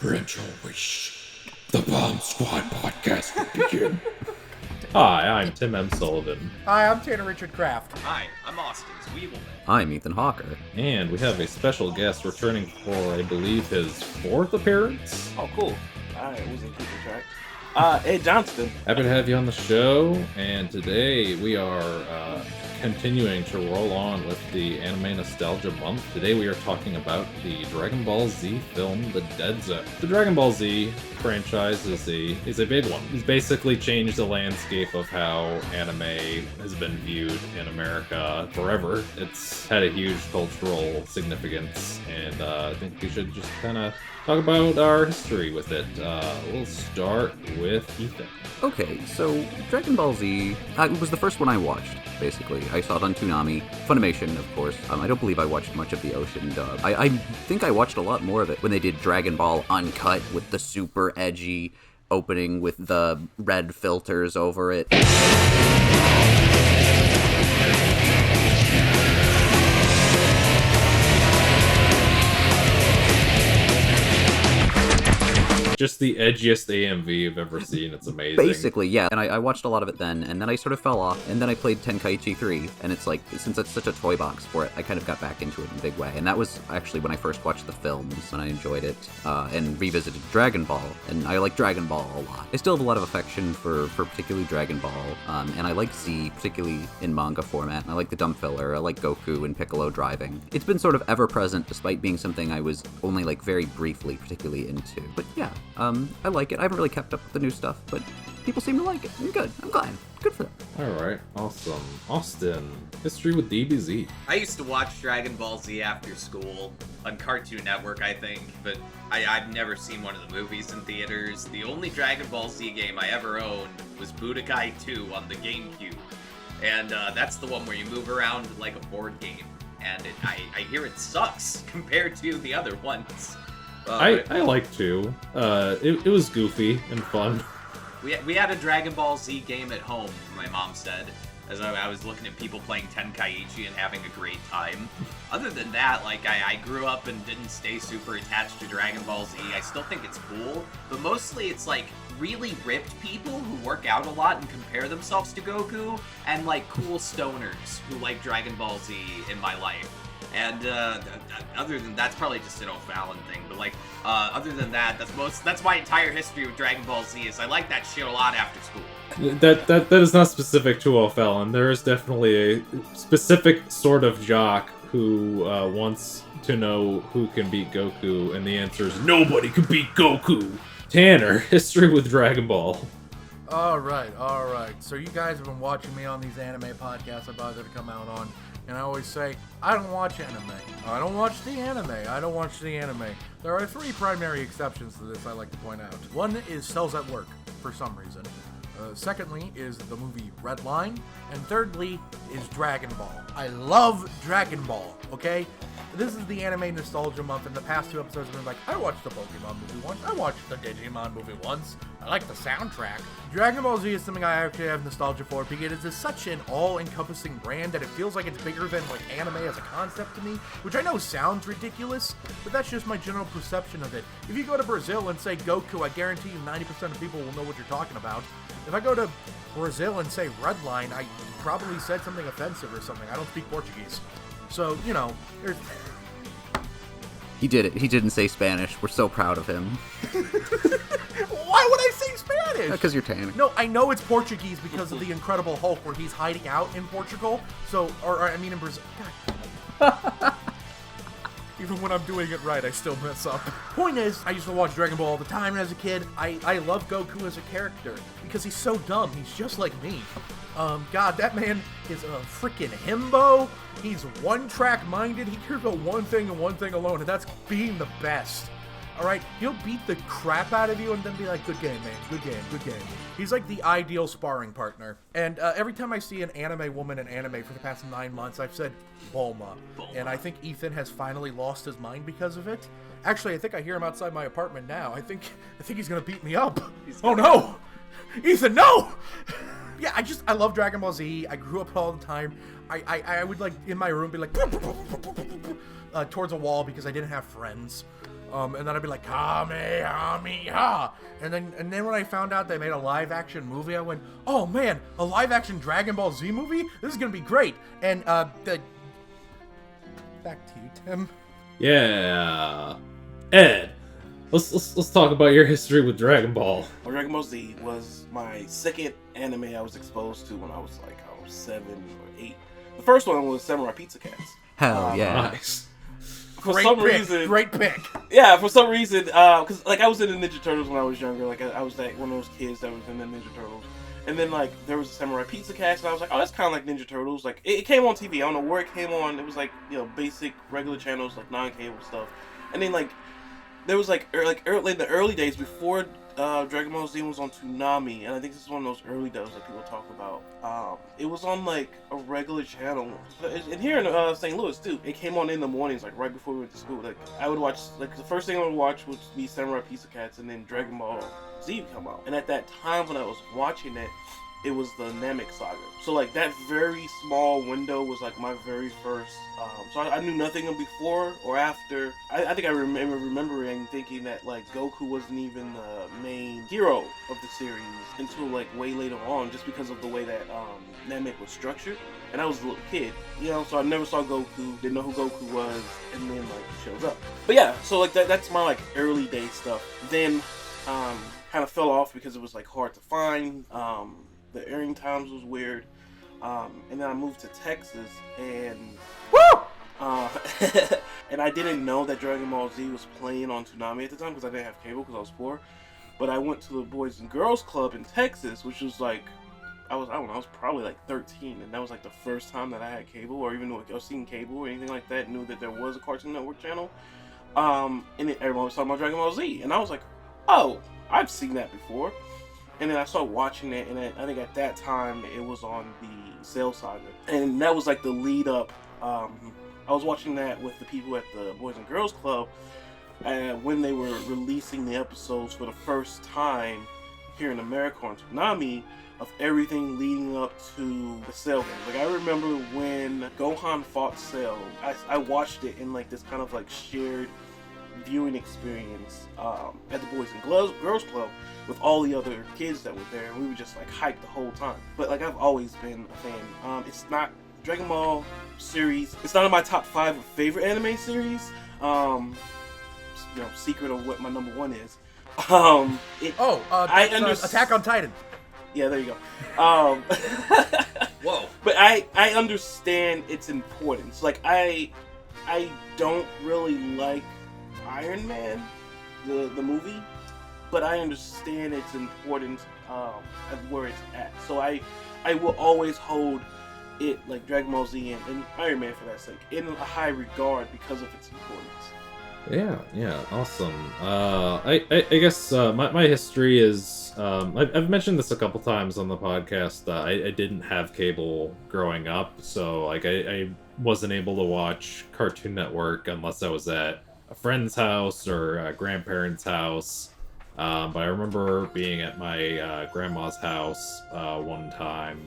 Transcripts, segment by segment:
Rachel wish the Bomb Squad podcast will begin. Hi, I'm Tim M. Sullivan. Hi, I'm Tanner Richard Kraft. Hi, I'm Austin's Weevilman. I'm Ethan Hawker. And we have a special guest returning for, I believe, his fourth appearance. Oh, cool. I wasn't keeping track. Ed Johnston. Happy to have you on the show, and today we are continuing to roll on with the Anime Nostalgia Month. Today we are talking about the Dragon Ball Z film, The Dead Zone. The Dragon Ball Z franchise is a big one. It's basically changed the landscape of how anime has been viewed in America forever. It's had a huge cultural significance, and I think we should just kind of talk about our history with it. We'll start with Ethan. Okay, so Dragon Ball Z was the first one I watched, basically. I saw it on Toonami. Funimation, of course. I don't believe I watched much of the Ocean dub. I think I watched a lot more of it when they did Dragon Ball Uncut with the super edgy opening with the red filters over it. Just the edgiest AMV I've ever seen. It's amazing. Basically, yeah. And I watched a lot of it then, and then I sort of fell off, and then I played Tenkaichi 3, and it's like, since it's such a toy box for it, I kind of got back into it in a big way. And that was actually when I first watched the films, and I enjoyed it, and revisited Dragon Ball, and I like Dragon Ball a lot. I still have a lot of affection for particularly Dragon Ball, and I like Z, particularly in manga format, and I like the dumb filler, I like Goku and Piccolo driving. It's been sort of ever-present, despite being something I was only, like, very briefly particularly into. But yeah, I like it. I haven't really kept up with the new stuff, but people seem to like it. I'm good. I'm glad. Good for them. Alright, awesome. Austin, history with DBZ. I used to watch Dragon Ball Z after school on Cartoon Network, I think, but I've never seen one of the movies in theaters. The only Dragon Ball Z game I ever owned was Budokai 2 on the GameCube, and that's the one where you move around like a board game, and I hear it sucks compared to the other ones. I like to. It was goofy and fun. We had a Dragon Ball Z game at home, my mom said, as I was looking at people playing Tenkaichi and having a great time. Other than that, like, I grew up and didn't stay super attached to Dragon Ball Z. I still think it's cool, but mostly it's like really ripped people who work out a lot and compare themselves to Goku, and like cool stoners who like Dragon Ball Z in my life. And other than that's probably just an O'Fallon thing, but like other than that, that's my entire history with Dragon Ball Z. Is I like that shit a lot after school. That is not specific to O'Fallon. There is definitely a specific sort of jock who wants to know who can beat Goku, and the answer is nobody can beat Goku. Tanner, history with Dragon Ball. All right. So you guys have been watching me on these anime podcasts I'm about to come out on, and I always say, I don't watch anime. I don't watch the anime. There are three primary exceptions to this I like to point out. One is Cells at Work, for some reason. Secondly is the movie Red Line. And thirdly is Dragon Ball. I love Dragon Ball, okay? This is the Anime Nostalgia Month, and the past two episodes have been like, I watched the Pokemon movie once, I watched the Digimon movie once, I like the soundtrack. Dragon Ball Z is something I actually have nostalgia for because it is such an all-encompassing brand that it feels like it's bigger than like anime as a concept to me, which I know sounds ridiculous, but that's just my general perception of it. If you go to Brazil and say Goku, I guarantee you 90% of people will know what you're talking about. If I go to Brazil and say Redline, I probably said something offensive or something. I don't speak Portuguese. So, you know, there's... He did it. He didn't say Spanish. We're so proud of him. Why would I say Spanish? Because you're Tanner. No, I know it's Portuguese because of the Incredible Hulk where he's hiding out in Portugal. So, or I mean in Brazil. God. Even when I'm doing it right, I still mess up. Point is, I used to watch Dragon Ball all the time as a kid. I love Goku as a character because he's so dumb. He's just like me. God, that man is a freaking himbo. He's one-track minded. He cares about one thing and one thing alone, and that's being the best. Alright, he'll beat the crap out of you and then be like, good game, man, good game. He's like the ideal sparring partner. And every time I see an anime woman in anime for the past 9 months, I've said, Bulma. And I think Ethan has finally lost his mind because of it. Actually, I think I hear him outside my apartment now. I think he's gonna beat me up. Oh no! Ethan, no! Yeah, I love Dragon Ball Z. I grew up all the time. I would, like, in my room be like, towards a wall because I didn't have friends. And then I'd be like, Kamehameha! And then when I found out they made a live action movie, I went, oh man, a live action Dragon Ball Z movie? This is gonna be great. And back to you, Tim. Yeah, Ed. Let's talk about your history with Dragon Ball. Well, Dragon Ball Z was my second anime I was exposed to when I was 7 or 8. The first one was Samurai Pizza Cats. Hell yeah. Nice. For some reason, Great pick. yeah, for some reason, because I was in the Ninja Turtles when I was younger. I was one of those kids that was in the Ninja Turtles. And then there was a Samurai Pizza Cats, and I was like, oh, that's kind of like Ninja Turtles. It came on TV. I don't know where it came on. It was basic regular channels, non-cable stuff. And then there was in the early days before Dragon Ball Z was on Toonami, and I think this is one of those early days that people talk about. It was on a regular channel, and here in St. Louis too. It came on in the mornings, right before we went to school. I would watch the first thing I would watch would be Samurai Pizza Cats, and then Dragon Ball Z would come out. And at that time when I was watching it, it was the Namek Saga. So that very small window was my very first. So I knew nothing of before or after. I think I remember remembering thinking that Goku wasn't even the main hero of the series until way later on, just because of the way that Namek was structured. And I was a little kid, so I never saw Goku, didn't know who Goku was, and then he shows up. But yeah, so that's my early day stuff. Then kind of fell off because it was hard to find. The airing times was weird. And then I moved to Texas, and and I didn't know that Dragon Ball Z was playing on Toonami at the time because I didn't have cable because I was poor. But I went to the Boys and Girls Club in Texas, which was I was probably 13, and that was the first time that I had cable, or even I was seeing cable or anything like that. Knew that there was a Cartoon Network channel. And everyone was talking about Dragon Ball Z, and I was like, oh, I've seen that before. And then I started watching it, and I think at that time it was on the Cell Saga, and that was the lead up. I was watching that with the people at the Boys and Girls Club when they were releasing the episodes for the first time here in America on Toonami of everything leading up to the Cell game. I remember when Gohan fought Cell, I watched it in this kind of shared viewing experience at the Boys and Girls Club with all the other kids that were there, and we were just hyped the whole time. But I've always been a fan. It's not Dragon Ball series. It's not in my top 5 of favorite anime series. Secret of what my number 1 is. I understand. Attack on Titan. Yeah, there you go. Whoa. But I understand its importance. I don't really like Iron Man, the movie, but I understand its importance at where it's at. So I will always hold it, Dragon Ball Z and Iron Man for that sake, in a high regard because of its importance. Yeah, awesome. I guess my history is I've mentioned this a couple times on the podcast. I didn't have cable growing up, so I wasn't able to watch Cartoon Network unless I was at a friend's house or a grandparents' house. But I remember being at my grandma's house one time,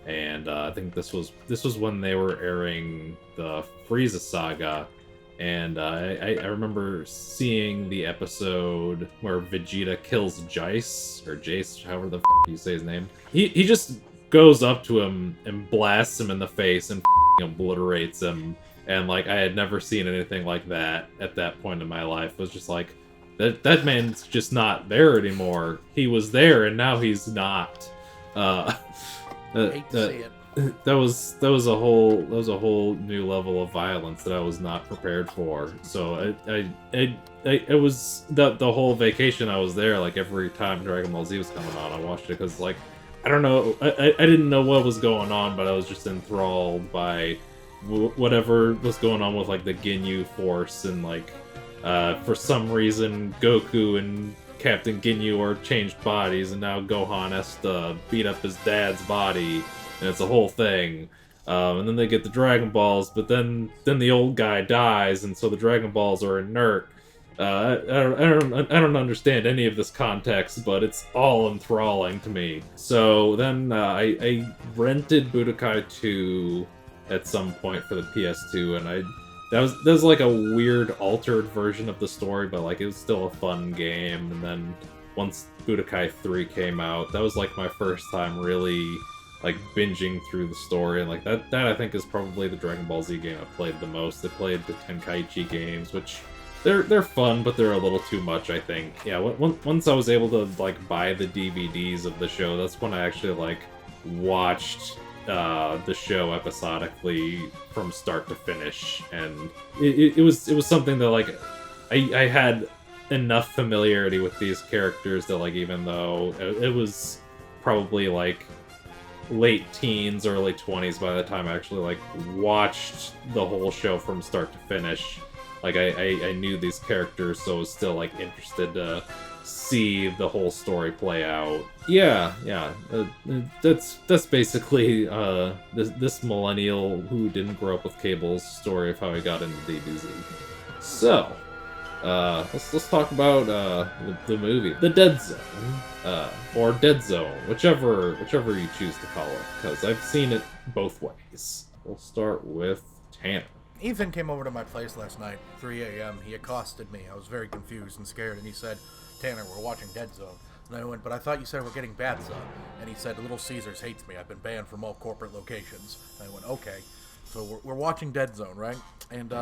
and I think this was when they were airing the Frieza saga, and I remember seeing the episode where Vegeta kills Jace, however the you say his name. He just goes up to him and blasts him in the face and obliterates him. And I had never seen anything like that at that point in my life. It was just that man's just not there anymore. He was there and now he's not. Hate to see it. That was a whole new level of violence that I was not prepared for. So it was the whole vacation I was there. Every time Dragon Ball Z was coming on, I watched it because I don't know, I didn't know what was going on, but I was just enthralled by whatever was going on with the Ginyu Force, and for some reason Goku and Captain Ginyu are changed bodies, and now Gohan has to beat up his dad's body, and it's a whole thing. And then they get the Dragon Balls, but then the old guy dies, and so the Dragon Balls are inert. I don't understand any of this context, but it's all enthralling to me. So then I rented Budokai 2 at some point for the PS2, and that was like a weird altered version of the story, but like it was still a fun game. And then once Budokai 3 came out, that was like my first time really like binging through the story, and like that I think is probably the Dragon Ball Z game I played the most. I played the Tenkaichi games, which they're fun, but they're a little too much, I think. Yeah, once I was able to like buy the DVDs of the show, that's when I actually like watched the show episodically from start to finish, and it was something that like I had enough familiarity with these characters that like even though it was probably like late teens, early 20s by the time I actually like watched the whole show from start to finish, like I knew these characters, so I was still like interested to see the whole story play out. Yeah. That's basically this millennial who didn't grow up with cable's story of how he got into DBZ. So let's talk about the movie, The Dead Zone, or Dead Zone, whichever you choose to call it, because I've seen it both ways. We'll start with Tanner. Ethan came over to my place last night, 3 a.m. He accosted me. I was very confused and scared, and he said, "Tanner, we're watching Dead Zone." And I went, "But I thought you said we're getting Bad Zone." And he said, "Little Caesars hates me. I've been banned from all corporate locations." And I went, "Okay." So we're watching Dead Zone, right? And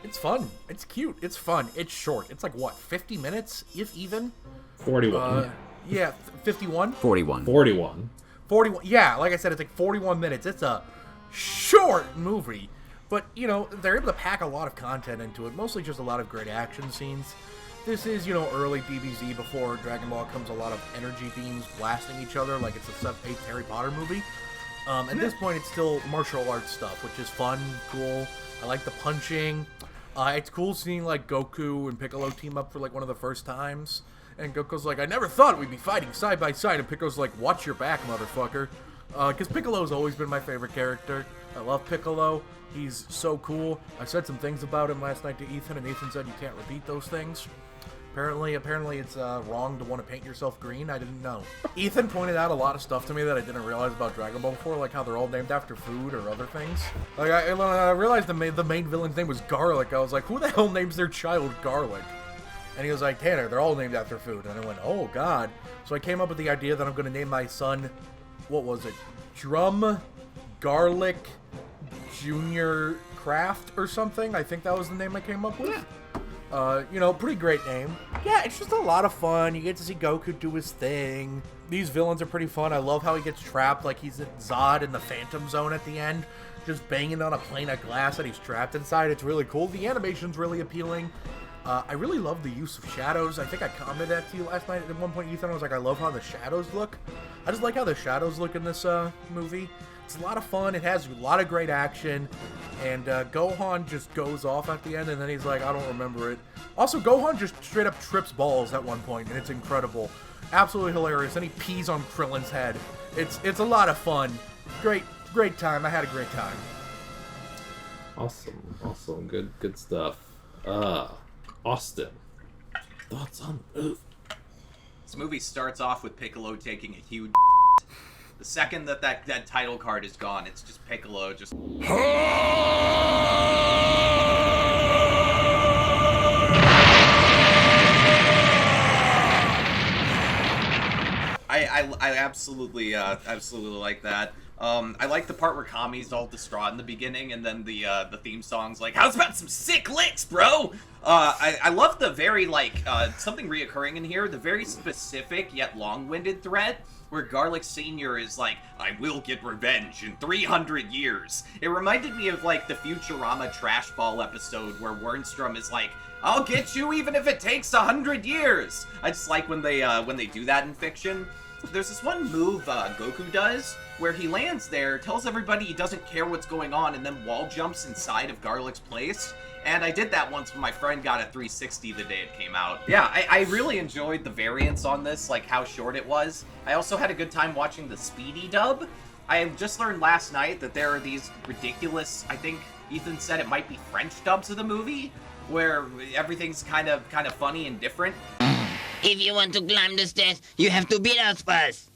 it's fun. It's cute. It's fun. It's short. It's like, what, 50 minutes, if even? 41. Yeah, 51? 41. 41. 41. Yeah, like I said, it's like 41 minutes. It's a short movie. But, you know, they're able to pack a lot of content into it. Mostly just a lot of great action scenes. This is, you know, early DBZ before Dragon Ball comes a lot of energy beams blasting each other like it's a 8th Harry Potter movie. At this point, it's still martial arts stuff, which is fun, cool. I like the punching. It's cool seeing, like, Goku and Piccolo team up for, like, one of the first times. And Goku's like, "I never thought we'd be fighting side by side." And Piccolo's like, "Watch your back, motherfucker." Because Piccolo's always been my favorite character. I love Piccolo. He's so cool. I said some things about him last night to Ethan, and Ethan said you can't repeat those things. Apparently it's wrong to want to paint yourself green. I didn't know. Ethan pointed out a lot of stuff to me that I didn't realize about Dragon Ball before, like how they're all named after food or other things. Like I realized the main villain's name was Garlic. I was like, who the hell names their child Garlic? And he was like, "Tanner, they're all named after food." And I went, "Oh God." So I came up with the idea that I'm going to name my son, what was it? Drum Garlic Junior Craft or something. I think that was the name I came up with. Yeah. You know, pretty great name. Yeah, it's just a lot of fun. You get to see Goku do his thing. These villains are pretty fun. I love how he gets trapped like he's in Zod in the Phantom Zone at the end, just banging on a plane of glass that he's trapped inside. It's really cool. The animation's really appealing. I really love the use of shadows. I think I commented that to you last night at one point, Ethan. I was like, I love how the shadows look. I just like how the shadows look in this movie. It's a lot of fun. It has a lot of great action. And Gohan just goes off at the end, and then he's like, "I don't remember it." Also, Gohan just straight up trips balls at one point, and it's incredible. Absolutely hilarious. And he pees on Krillin's head. It's a lot of fun. Great time. I had a great time. Awesome. Good stuff. Austin, thoughts on the movie? This movie starts off with Piccolo taking a huge The second that title card is gone, it's just Piccolo just... I absolutely like that. I like the part where Kami's all distraught in the beginning, and then the theme song's like, "How's about some sick licks, bro?" I love the very, something reoccurring in here, the very specific yet long-winded thread, where Garlic Sr. is like, "I will get revenge in 300 years. It reminded me of, the Futurama Trash Ball episode where Wernstrom is like, "I'll get you even if it takes 100 years. I just like when they do that in fiction. There's this one move Goku does where he lands there, tells everybody he doesn't care what's going on, and then wall jumps inside of Garlic's place. And I did that once when my friend got a 360 the day it came out. Yeah, I really enjoyed the variance on this, how short it was. I also had a good time watching the Speedy dub. I just learned last night that there are these ridiculous, I think Ethan said it might be French dubs of the movie, where everything's kind of funny and different. If you want to climb the stairs, you have to beat us first.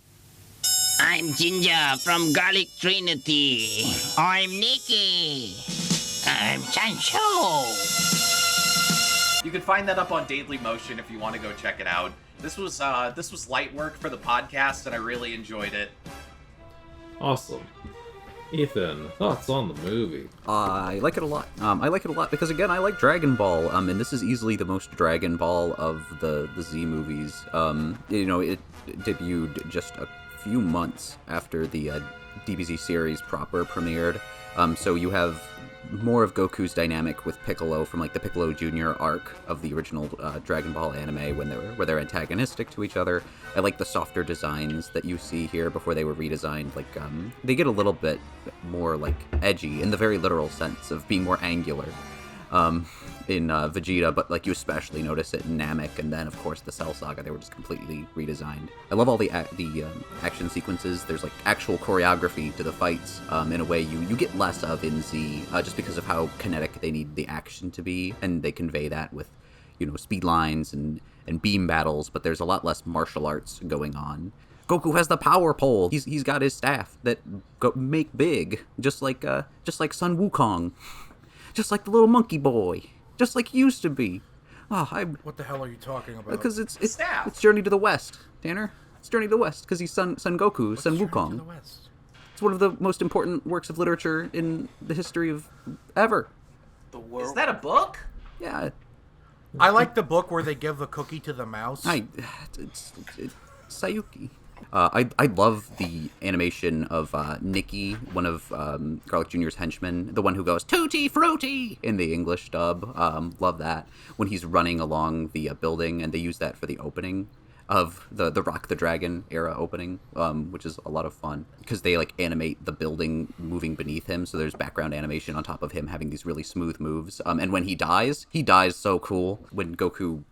I'm Ginger from Garlic Trinity. I'm Nikki. I'm Sancho. You can find that up on Daily Motion if you want to go check it out. This was light work for the podcast, and I really enjoyed it. Awesome. Ethan, thoughts on the movie? I like it a lot. I like it a lot because, again, I like Dragon Ball, and this is easily the most Dragon Ball of the Z movies. It debuted just a few months after the DBZ series proper premiered, so you have more of Goku's dynamic with Piccolo from like the Piccolo Jr. arc of the original Dragon Ball anime where they're antagonistic to each other. I like the softer designs that you see here before they were redesigned. Like they get a little bit more like edgy in the very literal sense of being more angular in Vegeta, but like you especially notice it in Namek, and then of course the Cell Saga. They were just completely redesigned. I love all the action sequences. There's like actual choreography to the fights in a way you get less of in Z, just because of how kinetic they need the action to be, and they convey that with speed lines and beam battles. But there's a lot less martial arts going on. Goku has the power pole. He's got his staff that make big, just like Sun Wukong, just like the little monkey boy. Just like he used to be. What the hell are you talking about? Because it's Staff. Journey to the West, Tanner. It's Journey to the West because he's Son Goku, What's Son Journey to Wukong. the West? It's one of the most important works of literature in the history of ever. The world. Is that a book? Yeah, I like the book where they give the cookie to the mouse. it's Sayuki. I love the animation of Nikki, one of Garlic Jr.'s henchmen, the one who goes "Tutti Frutti" in the English dub. Love that when he's running along the building, and they use that for the opening of the Rock the Dragon era opening, which is a lot of fun because they like animate the building moving beneath him, so there's background animation on top of him having these really smooth moves. And when he dies so cool when Goku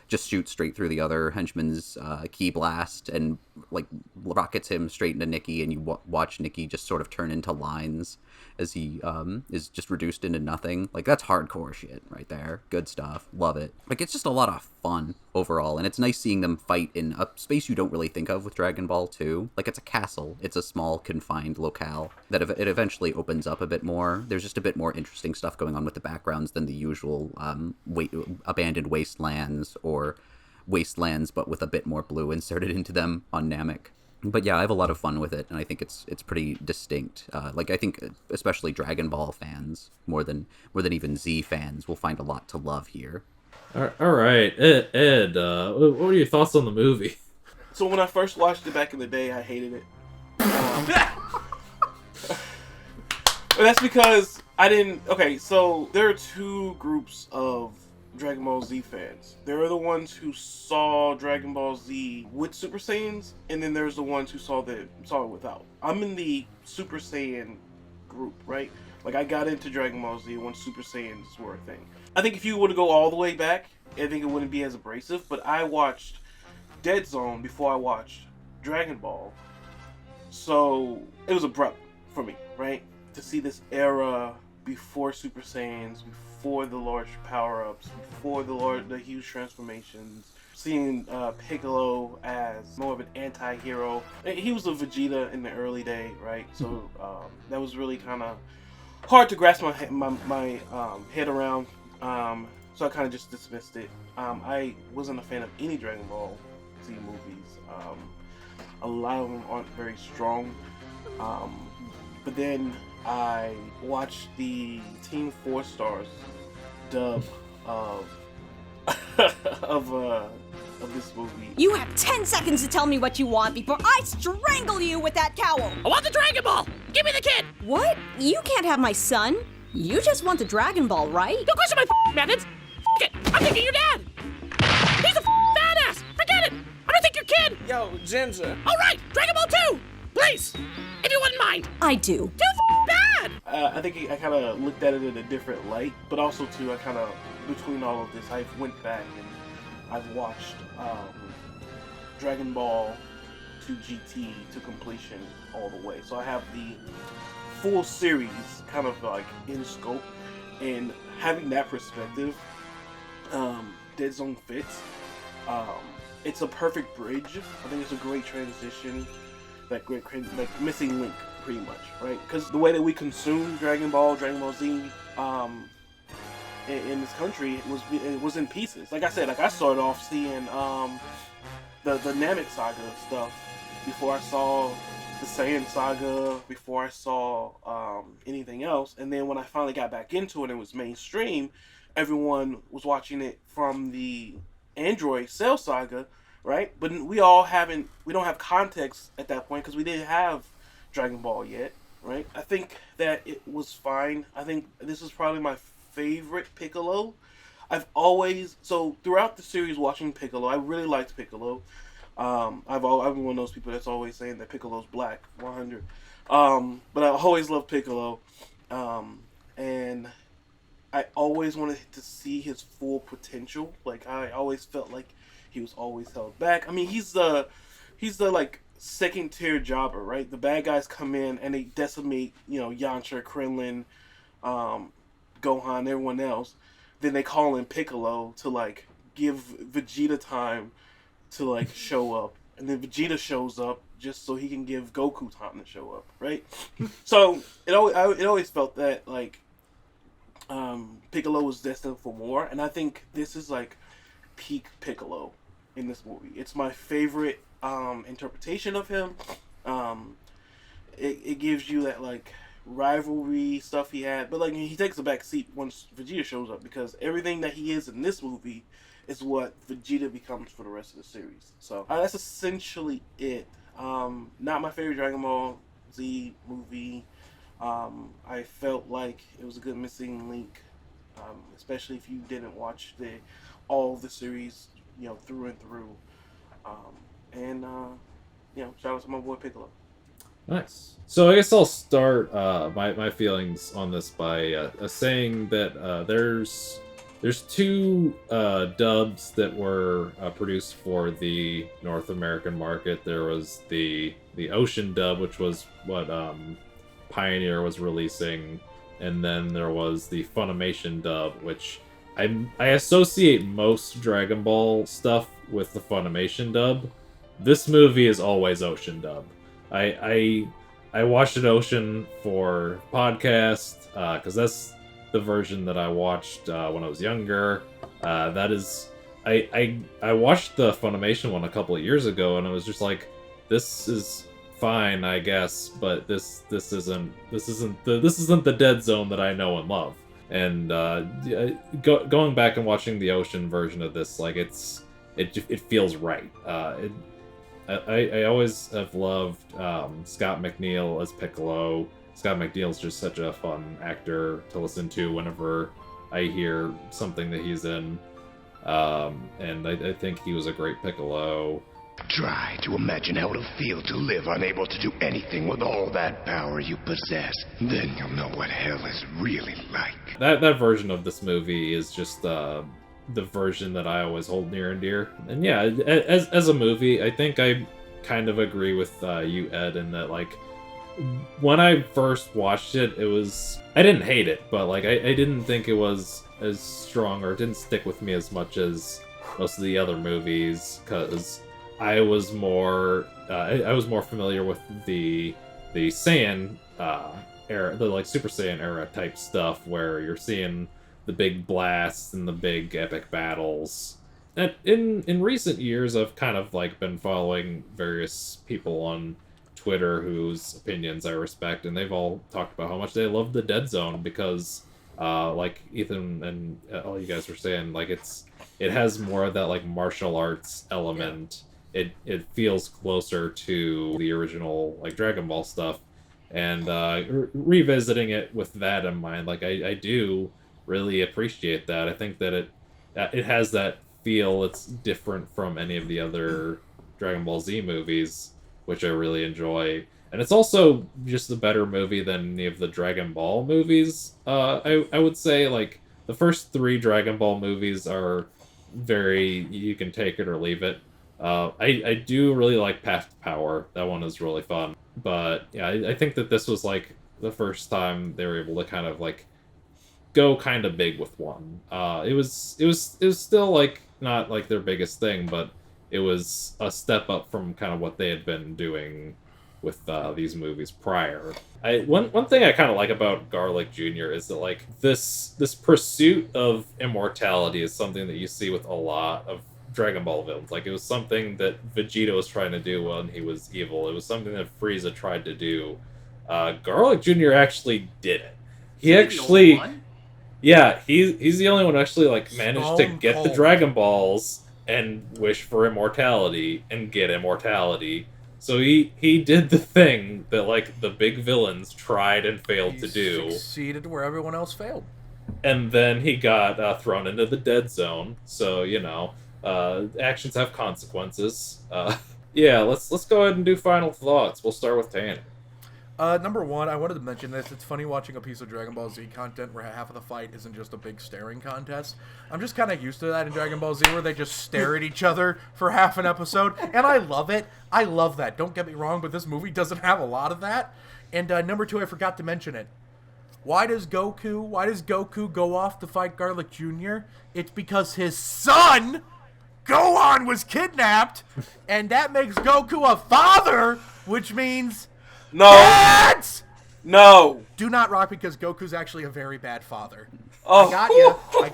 just shoots straight through the other henchman's ki blast and like rockets him straight into Nikki, and you watch Nikki just sort of turn into lines as he is just reduced into nothing. Like, that's hardcore shit right there. Good stuff. Love it. Like, it's just a lot of fun overall, and it's nice seeing them fight in a space you don't really think of with Dragon Ball 2. Like, it's a castle. It's a small, confined locale that it eventually opens up a bit more. There's just a bit more interesting stuff going on with the backgrounds than the usual abandoned wastelands or wastelands, but with a bit more blue inserted into them on Namek. But yeah, I have a lot of fun with it, and I think it's pretty distinct. I think especially Dragon Ball fans, more than even Z fans, will find a lot to love here. All right, Ed, what were your thoughts on the movie? So when I first watched it back in the day, I hated it. But that's because I didn't... Okay, so there are two groups of Dragon Ball Z fans. There are the ones who saw Dragon Ball Z with Super Saiyans, and then there's the ones who saw it without. I'm in the Super Saiyan group, right? Like, I got into Dragon Ball Z when Super Saiyans were a thing. I think if you were to go all the way back, I think it wouldn't be as abrasive, but I watched Dead Zone before I watched Dragon Ball. So, it was abrupt for me, right? To see this era before Super Saiyans, before the large power-ups, before the huge transformations, seeing Piccolo as more of an anti-hero. He was a Vegeta in the early day, right? So that was really kind of hard to grasp my head around. So I kind of just dismissed it. I wasn't a fan of any Dragon Ball Z movies. A lot of them aren't very strong. But then I watched the Team 4 Stars dub of this movie. You have 10 seconds to tell me what you want before I strangle you with that towel. I want the Dragon Ball! Give me the kid! What? You can't have my son. You just want the Dragon Ball, right? Don't question my methods! F it! I'm thinking your dad! He's a badass! Forget it! I don't think your kid! Yo, Ginger. Alright, Dragon Ball 2! Please! If you wouldn't mind! I do. Too bad! I think I kind of looked at it in a different light, but also too, I kind of, between all of this, I went back and I've watched Dragon Ball to GT to completion all the way. So I have the full series kind of like in scope, and having that perspective, Dead Zone fits. It's a perfect bridge. I think it's a great transition, like missing link, pretty much, right? Because the way that we consume Dragon Ball Z, in this country was in pieces. Like I said, like I started off seeing the Namek saga stuff before I saw the Saiyan saga, before I saw anything else. And then when I finally got back into it and it was mainstream, everyone was watching it from the Android Cell saga, right? But we don't have context at that point because we didn't have Dragon Ball yet, right? I think that it was fine. I think this is probably my favorite Piccolo. So throughout the series watching Piccolo, I really liked Piccolo. I've been one of those people that's always saying that Piccolo's black, 100. But I always loved Piccolo, and I always wanted to see his full potential. Like I always felt like he was always held back. I mean, he's the like second tier jobber, right? The bad guys come in and they decimate, Yamcha, Krillin, Gohan, everyone else. Then they call in Piccolo to like give Vegeta time to like show up, and then Vegeta shows up just so he can give Goku time to show up, right? So it always felt that like Piccolo was destined for more, and I think this is like peak Piccolo in this movie. It's my favorite interpretation of him. It gives you that like rivalry stuff he had, but like he takes a back seat once Vegeta shows up, because everything that he is in this movie is what Vegeta becomes for the rest of the series. So that's essentially it. Not my favorite Dragon Ball Z movie. I felt like it was a good missing link, especially if you didn't watch all of the series, through and through. Shout out to my boy Piccolo. Nice. So I guess I'll start my feelings on this by saying that there's two dubs that were produced for the North American market. There was the Ocean dub, which was what Pioneer was releasing, and then there was the Funimation dub, which I associate most Dragon Ball stuff with the Funimation dub. This movie is always Ocean dub. I watched an Ocean for podcast because that's the version that I watched when I was younger. That is, I watched the Funimation one a couple of years ago, and I was just like, this is fine, I guess, but this isn't the Dead Zone that I know and love. And going back and watching the Ocean version of this, like it feels right. I always have loved Scott McNeil as Piccolo. Scott McNeil's just such a fun actor to listen to whenever I hear something that he's in. And I think he was a great Piccolo. Try to imagine how it'll feel to live unable to do anything with all that power you possess. Then you'll know what hell is really like. That version of this movie is just the version that I always hold near and dear. And yeah, as a movie, I think I kind of agree with you, Ed, in that like when I first watched it, I didn't hate it, but like I didn't think it was as strong, or it didn't stick with me as much as most of the other movies, because I was more familiar with the Saiyan era, the like Super Saiyan era type stuff, where you're seeing the big blasts and the big epic battles. And in recent years, I've kind of like been following various people on Twitter whose opinions I respect, and they've all talked about how much they love the Dead Zone because, like Ethan and all you guys were saying, like it has more of that like martial arts element. It feels closer to the original like Dragon Ball stuff, and revisiting it with that in mind, like I do really appreciate that. I think that it has that feel. It's different from any of the other Dragon Ball Z movies, which I really enjoy, and it's also just a better movie than any of the Dragon Ball movies. I would say like the first 3 Dragon Ball movies are very, you can take it or leave it. I do really like Path to Power. That one is really fun. But yeah, I think that this was like the first time they were able to kind of like go kind of big with one. It was still like not like their biggest thing, but it was a step up from kind of what they had been doing with these movies prior. One thing I kind of like about Garlic Jr. is that like this pursuit of immortality is something that you see with a lot of Dragon Ball villains. Like, it was something that Vegeta was trying to do when he was evil. It was something that Frieza tried to do. Garlic Jr. actually did it. He actually, yeah, he's the only one who actually like managed to get the Dragon Balls and wish for immortality and get immortality. So he did the thing that like the big villains tried and failed to do. Succeeded where everyone else failed. And then he got thrown into the dead zone. So, you know, actions have consequences. Yeah, let's go ahead and do final thoughts. We'll start with Tanner. Number one, I wanted to mention this. It's funny watching a piece of Dragon Ball Z content where half of the fight isn't just a big staring contest. I'm just kind of used to that in Dragon Ball Z, where they just stare at each other for half an episode, and I love it. I love that. Don't get me wrong, but this movie doesn't have a lot of that. And number two, I forgot to mention it. Why does Goku go off to fight Garlic Jr.? It's because his son, Gohan, was kidnapped, and that makes Goku a father, which means... No. Dads! No. Do not rock, because Goku's actually a very bad father. Oh. I got you. I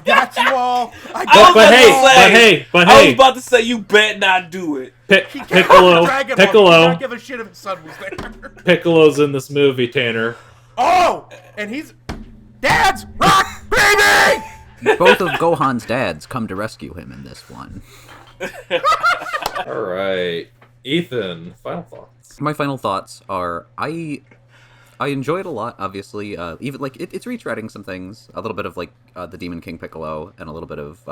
got you all. But hey. I was about to say, you bet not do it. Piccolo. He did not give a shit if his son was there. Piccolo's in this movie, Tanner. Oh, and he's... Dads, rock, baby! Both of Gohan's dads come to rescue him in this one. All right. Ethan, final thoughts. My final thoughts are, I enjoy it a lot, obviously. Even like it's retreading some things, a little bit of like the Demon King Piccolo and a little bit of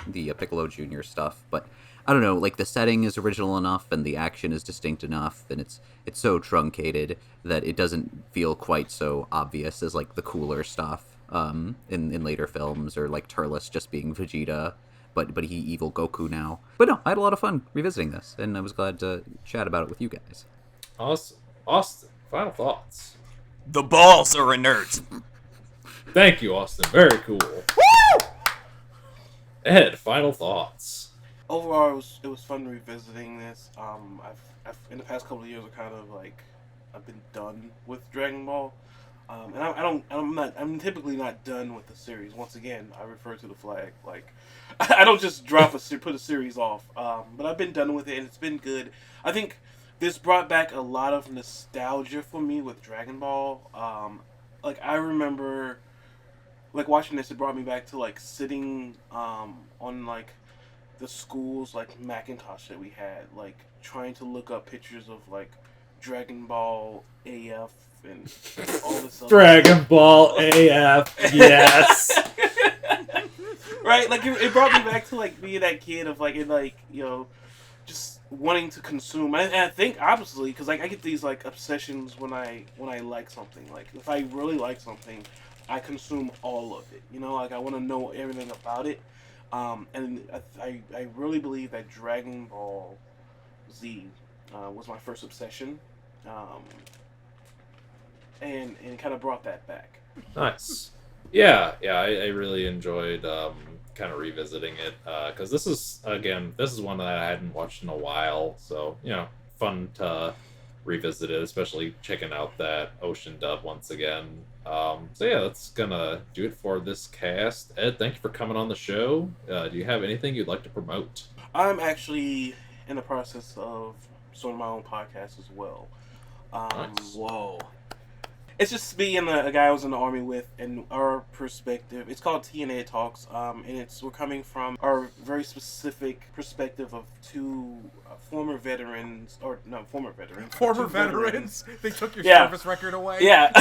the Piccolo Jr. stuff. But I don't know, like the setting is original enough and the action is distinct enough, and it's so truncated that it doesn't feel quite so obvious as like the cooler stuff in later films, or like Turles just being Vegeta. But he evil Goku now. But no, I had a lot of fun revisiting this, and I was glad to chat about it with you guys. Awesome. Austin, final thoughts. The balls are inert. Thank you, Austin. Very cool. Woo! Ed, final thoughts. Overall, it was fun revisiting this. I've in the past couple of years, I've been done with Dragon Ball. And I'm typically not done with the series. Once again, I refer to the flag. Like, I don't just put a series off. But I've been done with it, and it's been good. I think this brought back a lot of nostalgia for me with Dragon Ball. I remember, watching this, it brought me back to, sitting, on, the school's, Macintosh that we had. Trying to look up pictures of, Dragon Ball AF and all this other Dragon Ball AF, yes. Right, it brought me back to being that kid of just wanting to consume. And I think obviously because I get these obsessions when I like something. If I really like something, I consume all of it. I want to know everything about it. And I really believe that Dragon Ball Z was my first obsession. And it kind of brought that back. Nice. Yeah, I really enjoyed kind of revisiting it, because this is one that I hadn't watched in a while, so, fun to revisit it, especially checking out that Ocean dub once again. So yeah, that's gonna do it for this cast. Ed, thank you for coming on the show. Do you have anything you'd like to promote? I'm actually in the process of starting my own podcast as well. Nice. Whoa. It's just me and a guy I was in the army with, and our perspective. It's called TNA Talks, and we're coming from our very specific perspective of two former veterans. They took your service record away. Yeah.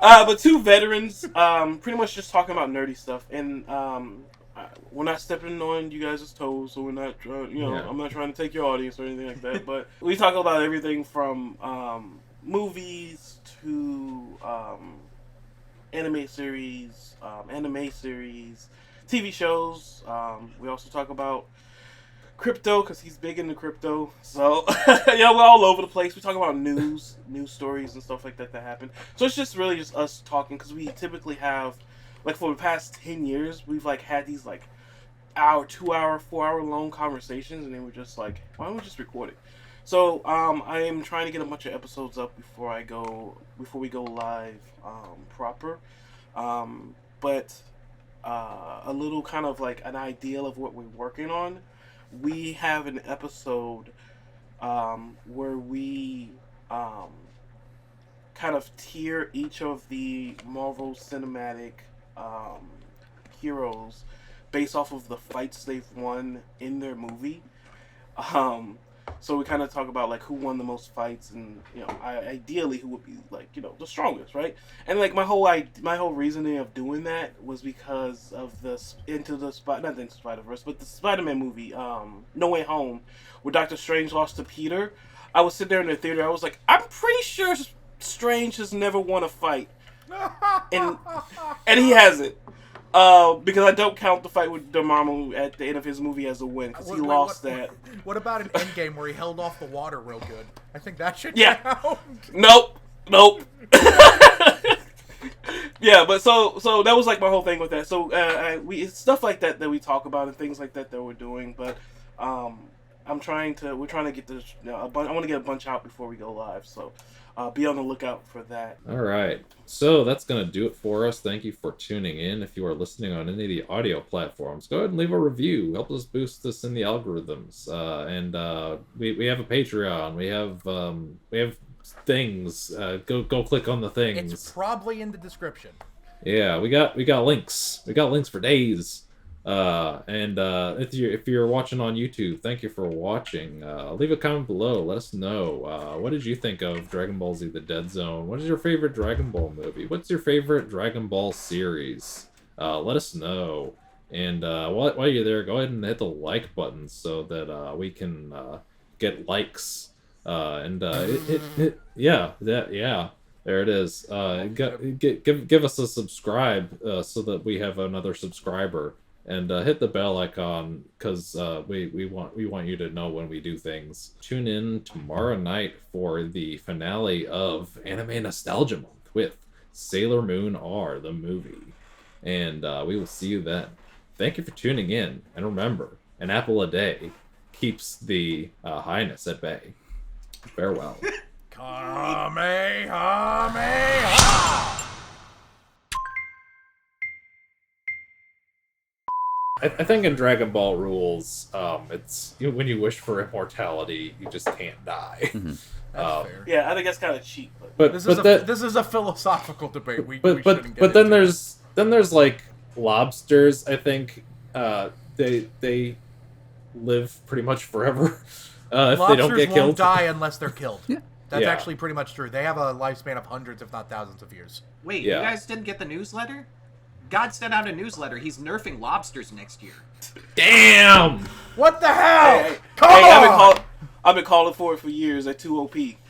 But two veterans, pretty much just talking about nerdy stuff, and we're not stepping on you guys' toes, so we're not, I'm not trying to take your audience or anything like that. But we talk about everything from movies to anime series, TV shows. We also talk about crypto because he's big into crypto. So we're all over the place. We talk about news stories and stuff like that happen. So it's just really just us talking, because we typically have, for the past 10 years, we've had these hour, 2 hour, 4 hour long conversations, and then we're just why don't we just record it? So I am trying to get a bunch of episodes up before we go live proper. But a little kind of like an ideal of what we're working on. We have an episode where we kind of tier each of the Marvel Cinematic heroes based off of the fights they've won in their movie. So we kind of talk about like who won the most fights, and ideally who would be like the strongest, right? And like my whole reasoning of doing that was because of not the Spider-Verse, but the Spider-Man movie, No Way Home, where Doctor Strange lost to Peter. I was sitting there in the theater. I was like, I'm pretty sure Strange has never won a fight, and he hasn't. Because I don't count the fight with Dormammu at the end of his movie as a win, because he lost that. What about an Endgame where he held off the water real good? I think that should count. Nope. Yeah, but so that was like my whole thing with that. So it's stuff like that we talk about and things like that we're doing. But we're trying to get this. I want to get a bunch out before we go live. So be on the lookout for that. All right. So that's going to do it for us. Thank you for tuning in. If you are listening on any of the audio platforms, go ahead and leave a review. Help us boost us in the algorithms. And we have a Patreon. We have things. Go click on the things. It's probably in the description. Yeah, we got links. We got links for days. And if you're watching on YouTube, thank you for watching. Leave a comment below. Let us know. What did you think of Dragon Ball Z: The Dead Zone? What is your favorite Dragon Ball movie? What's your favorite Dragon Ball series? Let us know. And while you're there, go ahead and hit the like button so that we can get likes. There it is. Give us a subscribe so that we have another subscriber. And hit the bell icon, because we want you to know when we do things. Tune in tomorrow night for the finale of Anime Nostalgia Month with Sailor Moon R, the movie. And we will see you then. Thank you for tuning in. And remember, an apple a day keeps the highness at bay. Farewell. Kamehameha! I think in Dragon Ball rules, it's when you wish for immortality, you just can't die. Mm-hmm. That's fair. Yeah, I think that's kind of cheap. But this is a philosophical debate. We shouldn't get but then into. there's like lobsters. I think they live pretty much forever if they don't get killed. Lobsters won't die unless they're killed. Yeah. That's actually pretty much true. They have a lifespan of hundreds, if not thousands, of years. Wait, you guys didn't get the newsletter? God sent out a newsletter. He's nerfing lobsters next year. Damn! What the hell? Hey, I've been calling for it for years at 2OP.